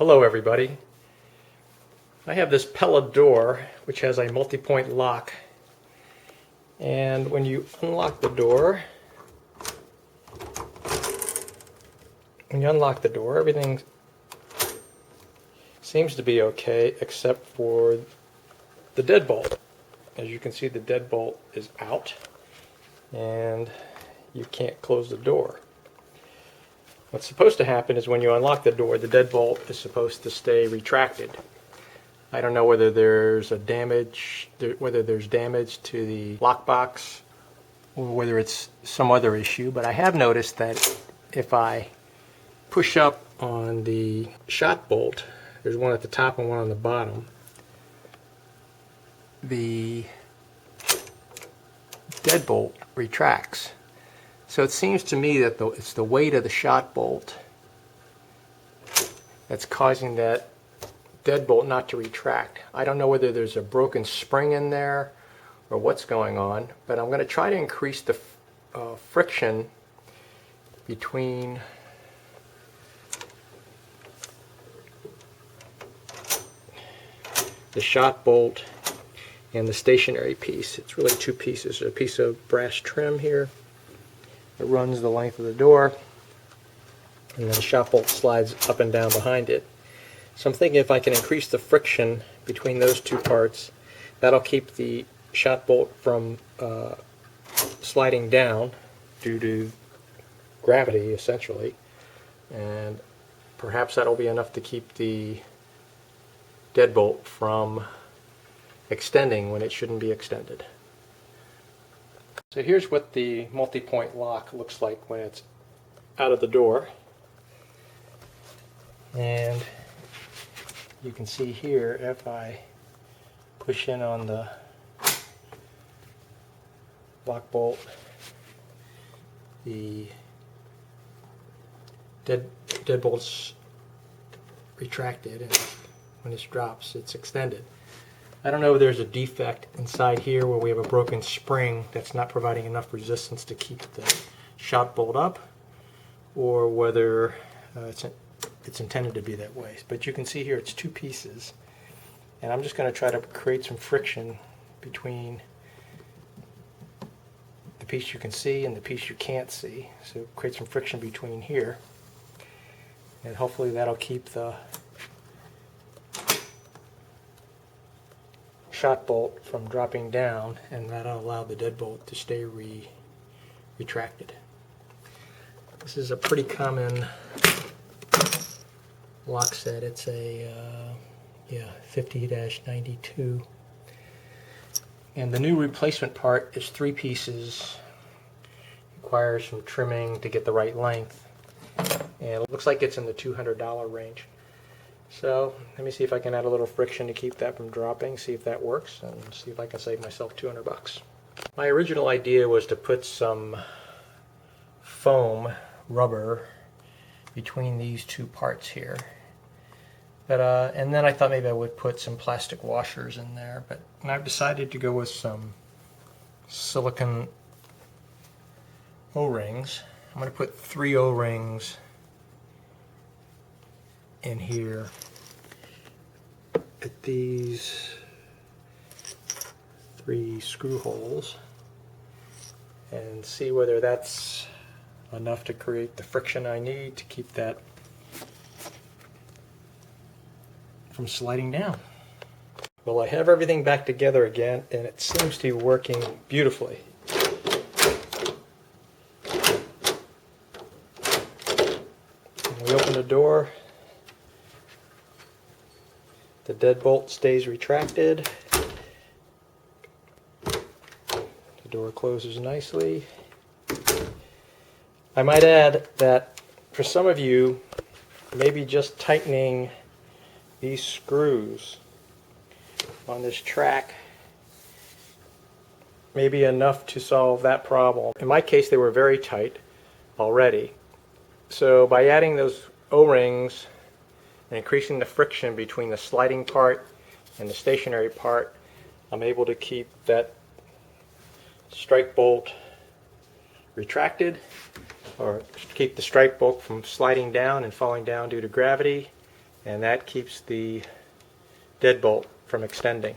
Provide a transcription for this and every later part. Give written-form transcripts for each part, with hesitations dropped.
Hello everybody. I have this Pella door which has a multi-point lock, and when you unlock the door, everything seems to be okay except for the deadbolt. As you can see, the deadbolt is out and you can't close the door. What's supposed to happen is when you unlock the door, the deadbolt is supposed to stay retracted. I don't know whether there's damage to the lockbox or whether it's some other issue, but I have noticed that if I push up on the shot bolt, there's one at the top and one on the bottom, the deadbolt retracts. So it seems to me that it's the weight of the shot bolt that's causing that deadbolt not to retract. I don't know whether there's a broken spring in there or what's going on, but I'm going to try to increase the friction between the shot bolt and the stationary piece. It's really two pieces. There's a piece of brass trim here that runs the length of the door, and then the shot bolt slides up and down behind it. So I'm thinking if I can increase the friction between those two parts, that'll keep the shot bolt from sliding down due to gravity, essentially, and perhaps that'll be enough to keep the deadbolt from extending when it shouldn't be extended. So here's what the multi-point lock looks like when it's out of the door. And you can see here, if I push in on the lock bolt, the deadbolt's retracted, and when it drops, it's extended. I don't know if there's a defect inside here where we have a broken spring that's not providing enough resistance to keep the shot bolt up, or whether it's intended to be that way. But you can see here it's two pieces, and I'm just going to try to create some friction between the piece you can see and the piece you can't see. So create some friction between here, and hopefully that'll keep the shot bolt from dropping down, and that'll allow the deadbolt to stay retracted. This is a pretty common lock set. It's a 50-92, and the new replacement part is three pieces. Requires some trimming to get the right length, and it looks like it's in the $200 range. So let me see if I can add a little friction to keep that from dropping, see if that works, and see if I can save myself $200. My original idea was to put some foam rubber between these two parts here, but and then I thought maybe I would put some plastic washers in there, but I've decided to go with some silicone O-rings. I'm going to put 3 O-rings in here at these 3 screw holes, and see whether that's enough to create the friction I need to keep that from sliding down. Well, I have everything back together again, and it seems to be working beautifully. When we open the door, the deadbolt stays retracted. The door closes nicely. I might add that for some of you, maybe just tightening these screws on this track may be enough to solve that problem. In my case, they were very tight already. So by adding those O-rings and increasing the friction between the sliding part and the stationary part, I'm able to keep that strike bolt retracted, or keep the strike bolt from sliding down and falling down due to gravity, and that keeps the deadbolt from extending.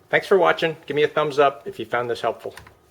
Thanks for watching. Give me a thumbs up if you found this helpful.